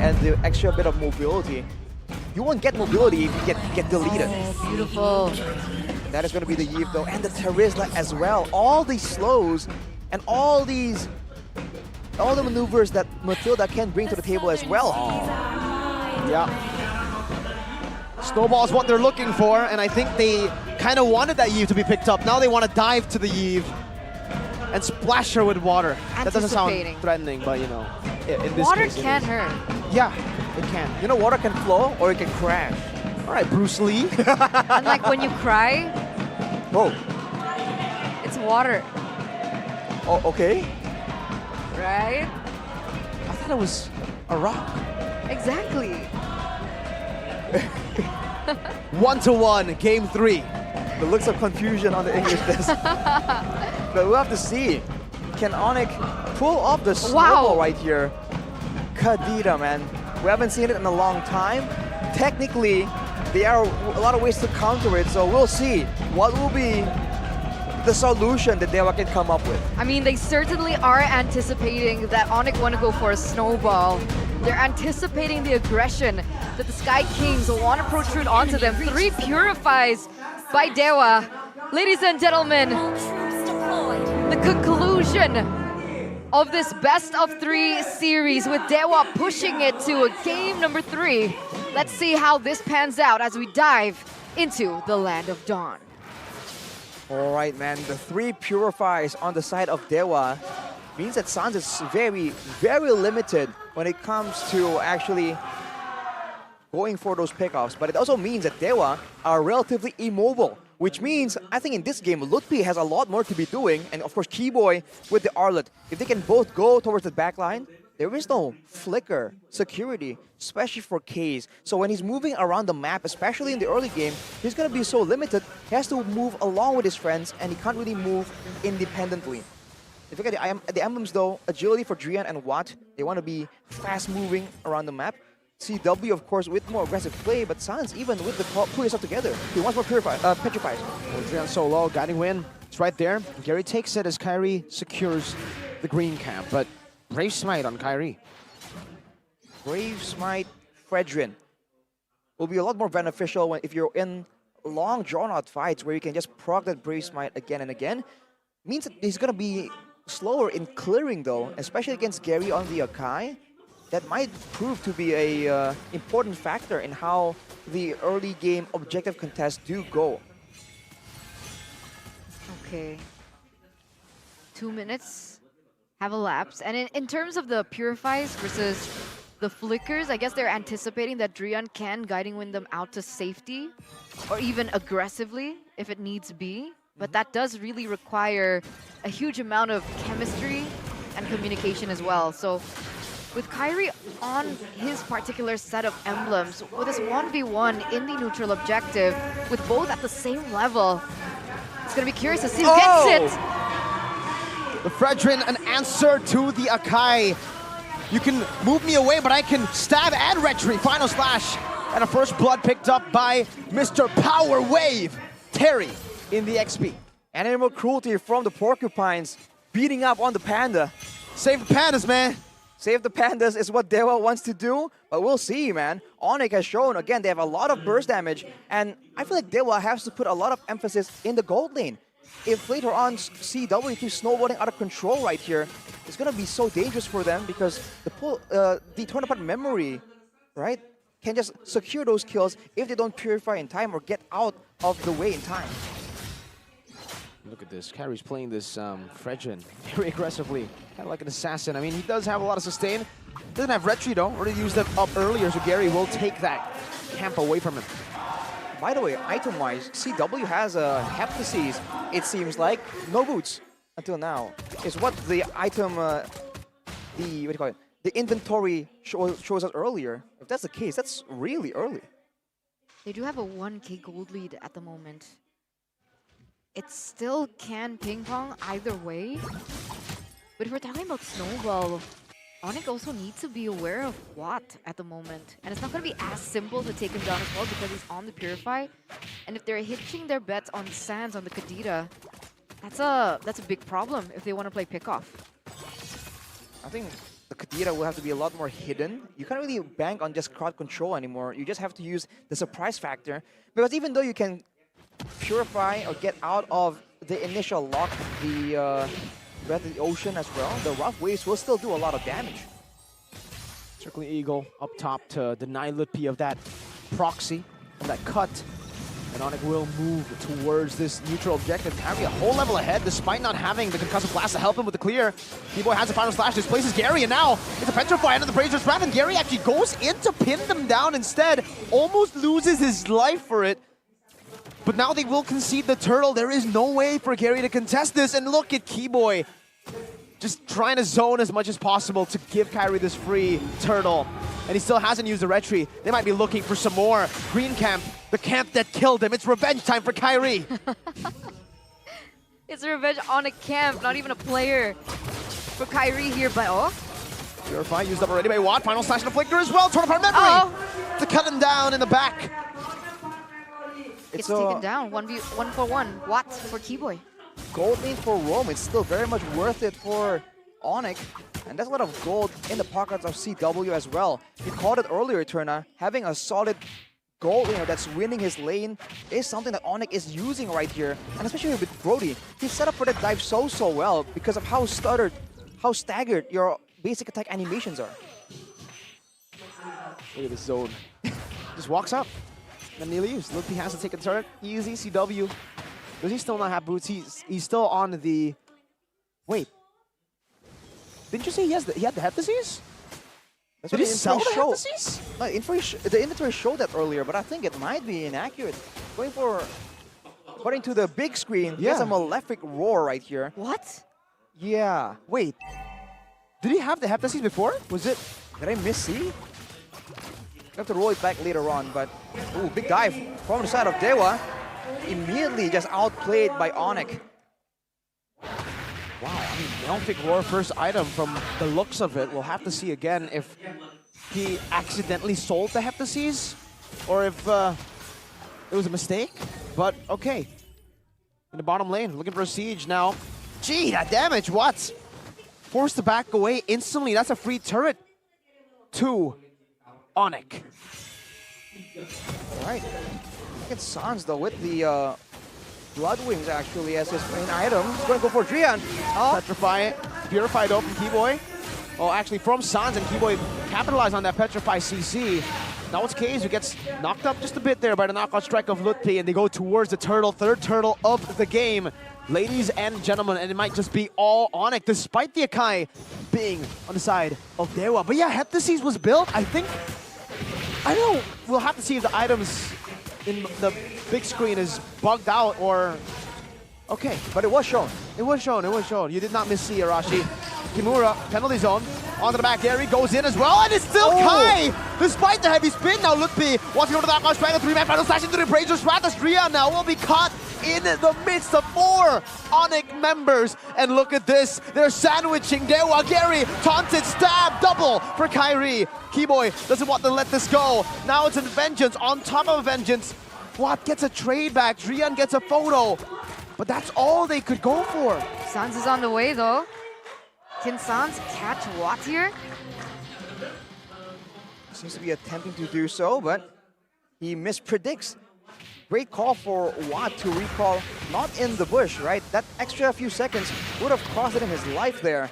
and the extra bit of mobility. You won't get mobility if you get deleted. Oh, beautiful. That is going to be the Eve though, and the Terizla as well. All these slows and all the maneuvers that Matilda can bring to the table as well. Yeah. Snowball is what they're looking for, and I think they kind of wanted that Eve to be picked up. Now they want to dive to the Eve and splash her with water. That doesn't sound threatening, but you know, in this Water case, can hurt. Yeah, it can. You know, water can flow or it can crash. All right, Bruce Lee. Unlike when you cry, Whoa. it's water, Oh, okay. right? I thought it was a rock. Exactly. 1-1, game 3. The looks of confusion on the English desk. But we'll have to see. Can ONIC pull off the snowball right here? Kadira, man. We haven't seen it in a long time. Technically, there are a lot of ways to counter it, so we'll see what will be the solution that DEWA can come up with. I mean, they certainly are anticipating that ONIC want to go for a snowball. They're anticipating the aggression that the Sky Kings want to protrude onto them. 3 purifies by DEWA. Ladies and gentlemen, the conclusion of this best of 3 series with DEWA pushing it to a game number 3. Let's see how this pans out as we dive into the Land of Dawn. All right, man. The 3 purifies on the side of DEWA means that Sans is very, very limited when it comes to actually going for those pickoffs. But it also means that DEWA are relatively immobile, which means I think in this game, Lutfi has a lot more to be doing. And of course, Keyboy with the Arlet. If they can both go towards the backline, there is no flicker security, especially for Kaze. So when he's moving around the map, especially in the early game, he's going to be so limited. He has to move along with his friends, and he can't really move independently. If you look at the emblems though, agility for Drian and Watt, they want to be fast moving around the map. CW, of course, with more aggressive play, but Sans, even with the pull yourself together, he wants more petrifies. Well, Drian solo, guiding win. It's right there. Gary takes it as Kyrie secures the green camp, but Brave Smite on Kyrie. Brave Smite, Fredrin will be a lot more beneficial if you're in long drawn-out fights where you can just proc that Brave Smite again and again. Means that he's going to be slower in clearing though, especially against Gary on the Akai. That might prove to be a important factor in how the early game objective contests do go. Okay. 2 minutes have elapsed. And in terms of the purifies versus the flickers, I guess they're anticipating that Drian can guiding win them out to safety or even aggressively if it needs be. But that does really require a huge amount of chemistry and communication as well. So with Kyrie on his particular set of emblems, with his 1v1 in the neutral objective, with both at the same level, it's going to be curious to see who gets it. The Fredrin, an answer to the Akai. You can move me away, but I can stab and retreat. Final slash. And a first blood picked up by Mr. Power Wave, Terry, in the XP. Animal cruelty from the Porcupines, beating up on the Panda. Save the Pandas, man. Save the Pandas is what DEWA wants to do, but we'll see, man. ONIC has shown, again, they have a lot of burst damage, and I feel like DEWA has to put a lot of emphasis in the gold lane. If later on CW keeps snowballing out of control right here, it's going to be so dangerous for them because the torn apart memory, right, can just secure those kills if they don't purify in time or get out of the way in time. Look at this. Kyrie's playing this Fredrin very aggressively, kind of like an assassin. I mean, he does have a lot of sustain. Doesn't have retreat though. Already used that up earlier, so Gary will take that camp away from him. By the way, item-wise, CW has a Heptasis, it seems like. No boots until now. Is what the item, what do you call it? The inventory shows us earlier. If that's the case, that's really early. They do have a 1k gold lead at the moment. It still can ping pong either way. But if we're talking about Snowball, ONIC also needs to be aware of Watt at the moment. And it's not going to be as simple to take him down as well because he's on the Purify. And if they're hitching their bets on Sands, on the Kadira, that's a big problem if they want to play pickoff. I think the Data will have to be a lot more hidden. You can't really bank on just crowd control anymore. You just have to use the surprise factor. Because even though you can purify or get out of the initial lock, the Breath of the Ocean as well, the rough waves will still do a lot of damage. Circling Eagle up top to deny Lutpi of that proxy, of that cut. And ONIC will move towards this neutral objective, carry a whole level ahead despite not having the concussive blast to help him with the clear. T-Boy has a final slash, displaces Gary, and now it's a petrify under the Brazier's Wrath, and Gary actually goes in to pin them down instead, almost loses his life for it. But now they will concede the turtle. There is no way for Gary to contest this, and look at Keyboy just trying to zone as much as possible to give Kyrie this free turtle. And he still hasn't used the retry. They might be looking for some more. Green camp, the camp that killed him. It's revenge time for Kyrie. It's revenge on a camp, not even a player for Kyrie here, but oh. Purify used up already by Watt. Final slash and a flicker as well. Torn apart memory to cut him down in the back. It's taken down. 1v1. Watt for Keyboy. Gold lane for Rome, it's still very much worth it for ONIC. And there's a lot of gold in the pockets of CW as well. You called it earlier, Turna. Having a solid gold laner that's winning his lane is something that ONIC is using right here. And especially with Brody, he set up for that dive so well because of how staggered your basic attack animations are. Look at this zone. Just walks up. And nearly used. Look, he has to take a turret. Easy CW. Does he still not have boots? He's still on the... Wait. Didn't you say he had the head disease? That's Did he sell the head disease? No, the inventory showed that earlier, but I think it might be inaccurate. According to the big screen, he has a Malefic Roar right here. What? Yeah. Wait. Did he have the head disease before? Was it... Did I miss see? I have to roll it back later on, but... Ooh, big dive from the side of DEWA. Immediately just outplayed by ONIC. Wow, I mean, Malefic Roar first item from the looks of it. We'll have to see again if he accidentally sold the Heptases or if it was a mistake. But okay. In the bottom lane, looking for a siege now. Gee, that damage, what? Forced to back away instantly. That's a free turret to ONIC. All right. Look at Sans though with the Blood Wings actually as his main item. He's going to go for Drian. Oh. Petrify, Purify though from Keyboy. Oh, actually from Sans, and Keyboy capitalized on that Petrify CC. Now it's Kaze who gets knocked up just a bit there by the knockout strike of Lutpi, and they go towards the turtle, third turtle of the game. Ladies and gentlemen, and it might just be all ONIC despite the Akai being on the side of DEWA. But yeah, Heptases was built, I think. I don't know, we'll have to see if the items in the big screen is bugged out or... Okay, but it was shown. It was shown, it was shown. You did not miss Arashi. Kimura, penalty zone. Onto the back, Gary goes in as well, and it's still Kai! Despite the heavy spin, now Lutpi wants to go to the knockout strike, a 3-man final slash into the Brazier's Wrath. Drian now will be caught in the midst of 4 ONIC members. And look at this, they're sandwiching DEWA. Gary, taunted, stab, double for Kyrie. Keyboy doesn't want to let this go. Now it's a vengeance on top of a vengeance. Watt gets a trade back, Drian gets a photo. But that's all they could go for. Sans is on the way though. Can Sans catch Watt here? Seems to be attempting to do so, but he mispredicts. Great call for Watt to recall not in the bush, right? That extra few seconds would have costed him his life there.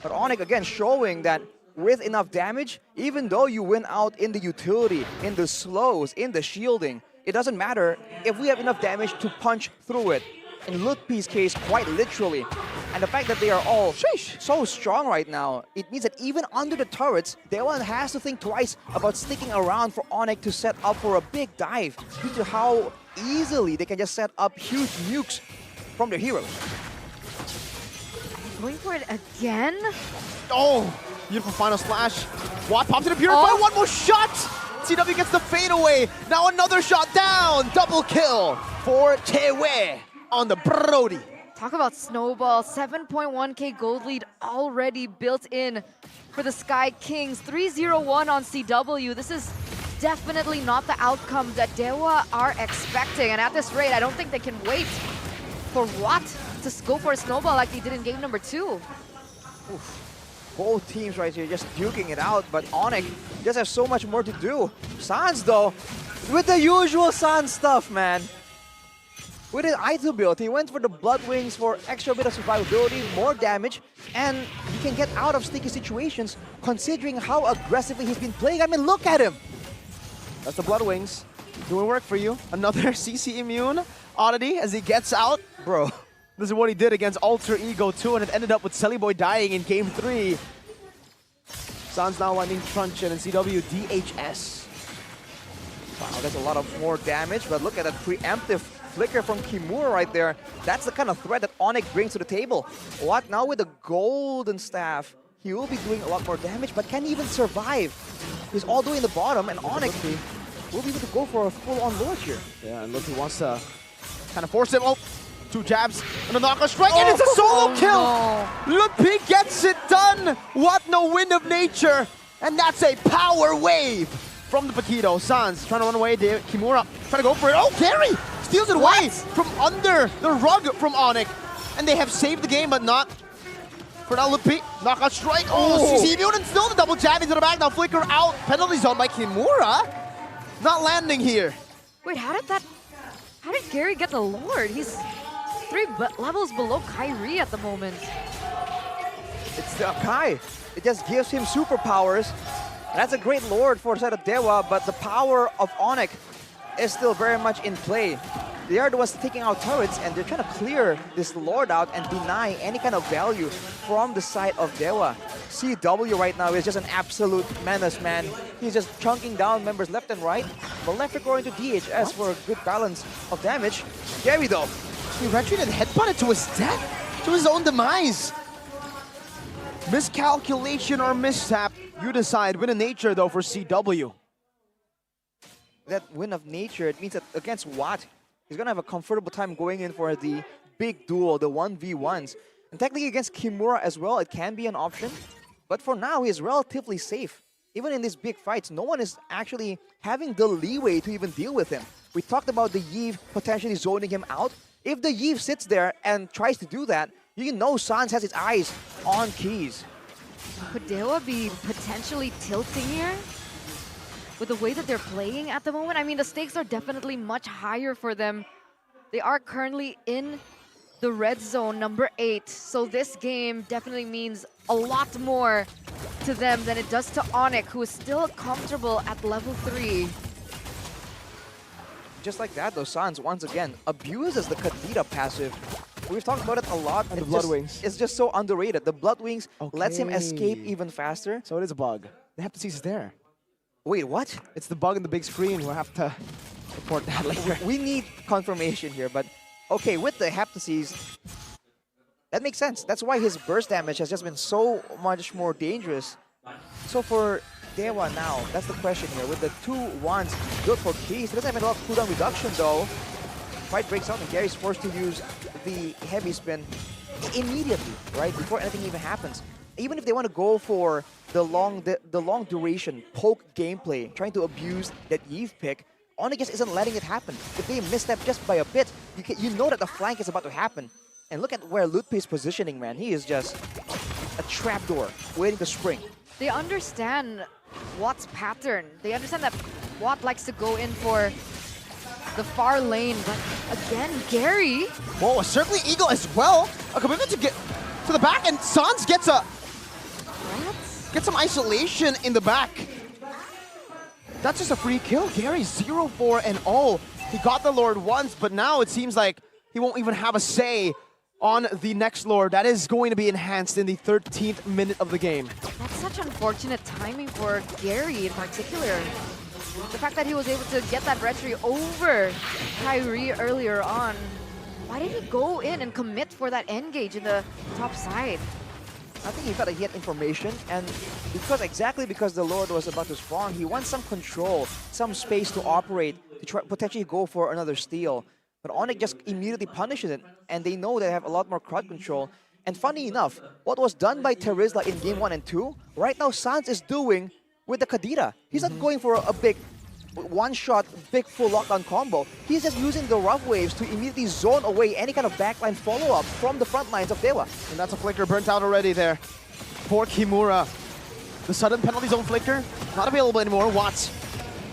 But ONIC again showing that with enough damage, even though you win out in the utility, in the slows, in the shielding, it doesn't matter if we have enough damage to punch through it. In Lutpi's case, quite literally. And the fact that they are all so strong right now, it means that even under the turrets, DEWA has to think twice about sticking around for ONIC to set up for a big dive due to how easily they can just set up huge nukes from their heroes. Going for it again? Oh, beautiful final slash. Watt pops in a Purify, one more shot! CW gets the fade away. Now another shot down, double kill for Tewe on the Brody. Talk about snowball, 7.1k gold lead already built in for the Sky Kings. 3-0-1 on CW. This is definitely not the outcome that DEWA are expecting. And at this rate, I don't think they can wait for Watt to go for a snowball like they did in game number 2. Oof. Both teams right here just duking it out, but ONIC just has so much more to do. Sans though, with the usual Sans stuff, man. With his I2 build, he went for the Blood Wings for extra bit of survivability, more damage, and he can get out of sticky situations considering how aggressively he's been playing. I mean, look at him! That's the Blood Wings. Doing work for you. Another CC immune oddity as he gets out. Bro, this is what he did against Alter Ego 2, and it ended up with Sellyboy dying in Game 3. Sans now landing Truncheon and CW DHS. Wow, that's a lot of more damage, but look at that preemptive flicker from Kimura right there. That's the kind of threat that ONIC brings to the table. What now with the golden staff? He will be doing a lot more damage, but can he even survive? He's all doing the bottom, and ONIC will be able to go for a full-on Lord here. Yeah, and Luffy wants to kind of force him. Oh, 2 jabs and a knockout strike, and it's a solo kill! No. Luffy gets it done! What no wind of nature! And that's a power wave from the Paquito. Sans trying to run away. Kimura trying to go for it. Oh, Gary steals it away from under the rug from ONIC. And they have saved the game, but not for now. Lupi, knockout strike. Oh, CC immune, and still the double jab into the back. Now flicker out. Penalty zone by Kimura. Not landing here. Wait, how did Gary get the Lord? He's 3 levels below Kyrie at the moment. It's the Akai. It just gives him superpowers. That's a great Lord for the side of DEWA, but the power of ONIC is still very much in play. They are the ones taking out turrets, and they're trying to clear this Lord out and deny any kind of value from the side of DEWA. CW right now is just an absolute menace, man. He's just chunking down members left and right. Malefic going to DHS for a good balance of damage. Gary though. He retreated and headbutted to his death, to his own demise. Miscalculation or mishap, you decide. Win of nature though for CW. That win of nature, it means that against Watt, he's gonna have a comfortable time going in for the big duel, the 1v1s. And technically against Kimura as well, it can be an option. But for now, he's relatively safe. Even in these big fights, no one is actually having the leeway to even deal with him. We talked about the Yve potentially zoning him out. If the Yve sits there and tries to do that, you know Sans has his eyes on keys. Could DEWA be potentially tilting here? With the way that they're playing at the moment? I mean, the stakes are definitely much higher for them. They are currently in the red zone, number 8. So this game definitely means a lot more to them than it does to ONIC, who is still comfortable at level 3. Just like that though, Sans once again abuses the Kadita passive. We've talked about it a lot. And the Blood Wings. It's just so underrated. The Blood Wings lets him escape even faster. So it is a bug. The hepatitis is there. Wait, what? It's the bug in the big screen. We'll have to report that later. We need confirmation here, but okay, with the hepatitis, that makes sense. That's why his burst damage has just been so much more dangerous. So for DEWA now, that's the question here. With the 2 wands built for keys, he doesn't have a lot of cooldown reduction though. Fight breaks out and Gary's forced to use the heavy spin immediately, right? Before anything even happens. Even if they want to go for the long duration poke gameplay, trying to abuse that Yve pick, ONIC just isn't letting it happen. If they misstep just by a bit, you know that the flank is about to happen. And look at where Lutpi is positioning, man. He is just a trapdoor waiting to spring. They understand Watt's pattern. They understand that Watt likes to go in for the far lane, but again, Gary. Whoa, a circling eagle as well. A commitment to get to the back, and Sans gets some isolation in the back. That's just a free kill. Gary 0-4 and all. He got the Lord once, but now it seems like he won't even have a say on the next Lord. That is going to be enhanced in the 13th minute of the game. That's such unfortunate timing for Gary in particular. The fact that he was able to get that retry over Kyrie earlier on. Why did he go in and commit for that engage in the top side? I think he felt like he had information, and because the Lord was about to spawn, he wants some control, some space to operate, to try, potentially go for another steal. But ONIC just immediately punishes it, and they know they have a lot more crowd control. And funny enough, what was done by Terizla in Game 1 and 2, right now Sans is doing with the Kadita. He's not going for a big one-shot, big full lockdown combo. He's just using the rough waves to immediately zone away any kind of backline follow-up from the front lines of DEWA. And that's a flicker burnt out already there. for Kimura. The sudden penalty zone flicker, not available anymore. Watts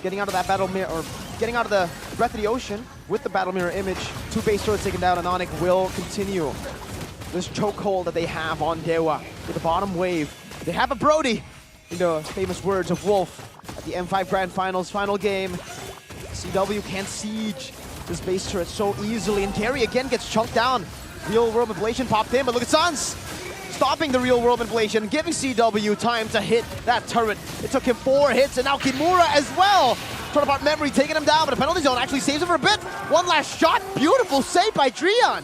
getting out of that battle mirror, or getting out of the Breath of the Ocean with the battle mirror image. 2 base turrets taken down, and ONIC will continue this chokehold that they have on DEWA with the bottom wave. They have a Brody, in the famous words of Wolf at the M5 Grand Finals final game. CW can't siege this base turret so easily, and Gary again gets chunked down. Real world manipulation popped in, but look at Sans stopping the real world manipulation, giving CW time to hit that turret. It took him 4 hits, and now Kimura as well. Torn apart memory, taking him down, but the penalty zone actually saves him for a bit. One last shot, beautiful save by Drian.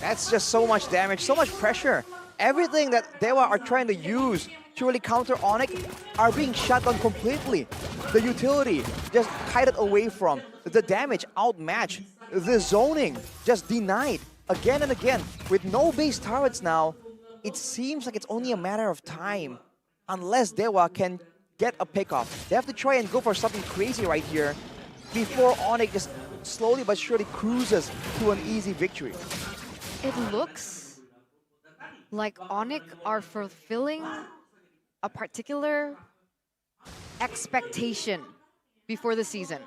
That's just so much damage, so much pressure. Everything that DEWA are trying to use to really counter ONIC are being shut down completely. The utility just kited away from. The damage outmatched. The zoning just denied again and again. With no base turrets now, it seems like it's only a matter of time unless DEWA can get a pickoff. They have to try and go for something crazy right here before ONIC just slowly but surely cruises to an easy victory. It looks like ONIC are fulfilling a particular expectation before the season.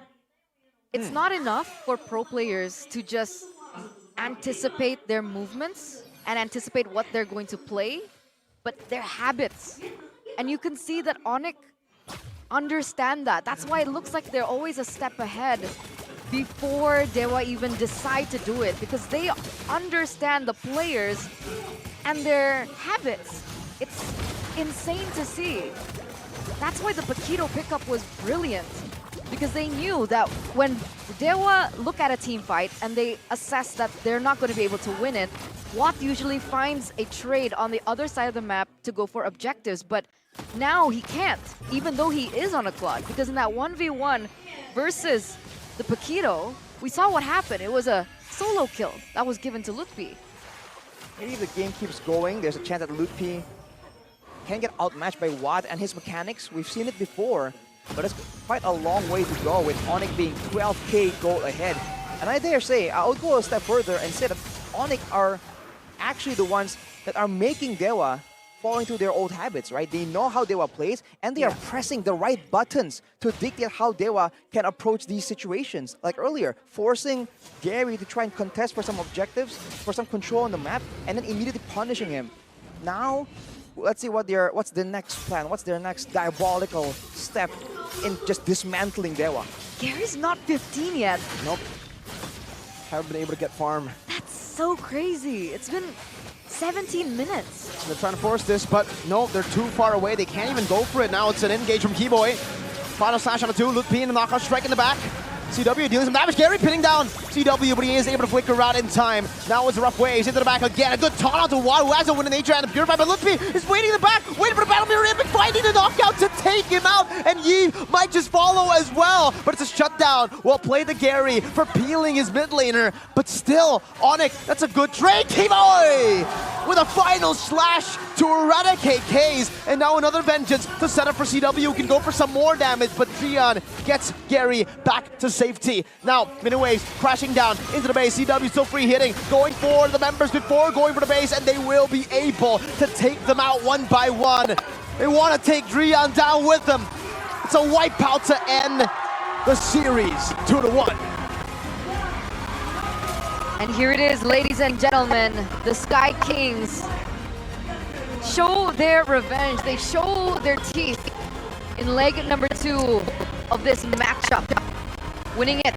It's not enough for pro players to just anticipate their movements and anticipate what they're going to play, but their habits. And you can see that ONIC understand that. That's why it looks like they're always a step ahead before DEWA even decide to do it, because they understand the players and their habits. It's insane to see. That's why the Paquito pickup was brilliant, because they knew that when DEWA look at a team fight and they assess that they're not going to be able to win it, Watt usually finds a trade on the other side of the map to go for objectives, but now he can't, even though he is on a Claude, because in that 1v1 versus the Paquito, we saw what happened. It was a solo kill that was given to Lutpi. Maybe if the game keeps going, there's a chance that Lutpi can get outmatched by Watt and his mechanics. We've seen it before, but it's quite a long way to go with ONIC being 12k gold ahead. And I dare say, I would go a step further and say that ONIC are actually the ones that are making DEWA fall into their old habits, right? They know how DEWA plays, and they are pressing the right buttons to dictate how DEWA can approach these situations. Like earlier, forcing Gary to try and contest for some objectives, for some control on the map, and then immediately punishing him. Now, let's see what's their next plan, what's their next diabolical step in just dismantling DEWA. Gary's not 15 yet. Nope. Haven't been able to get farm. That's so crazy. It's been 17 minutes. They're trying to force this, but no, they're too far away. They can't even go for it. Now it's an engage from Keyboy. Final slash on the 2. Lutpi in the knockout strike in the back. CW dealing some damage. Gary pinning down CW, but he is able to flicker out in time. Now it's a rough waves into the back again. A good taunt out to Watt, who has a win in nature and a purify, but Lutpi is waiting in the back, waiting for the battle mirror image, finding the knockout to take him out, and Yi might just follow as well. But it's a shutdown. Well played the Gary for peeling his mid laner, but still, ONIC, that's a good trade. Keyboy with a final slash to eradicate K's, and now another vengeance to set up for CW, who can go for some more damage, but Drian gets Gary back to safety. Now, mini waves crashing down into the base. CW still free hitting, going for the members before going for the base, and they will be able to take them out one by one. They want to take Drian down with them. It's a wipeout to end the series, 2-1. And here it is, ladies and gentlemen. The Sky Kings show their revenge. They show their teeth in leg number 2 of this matchup, winning it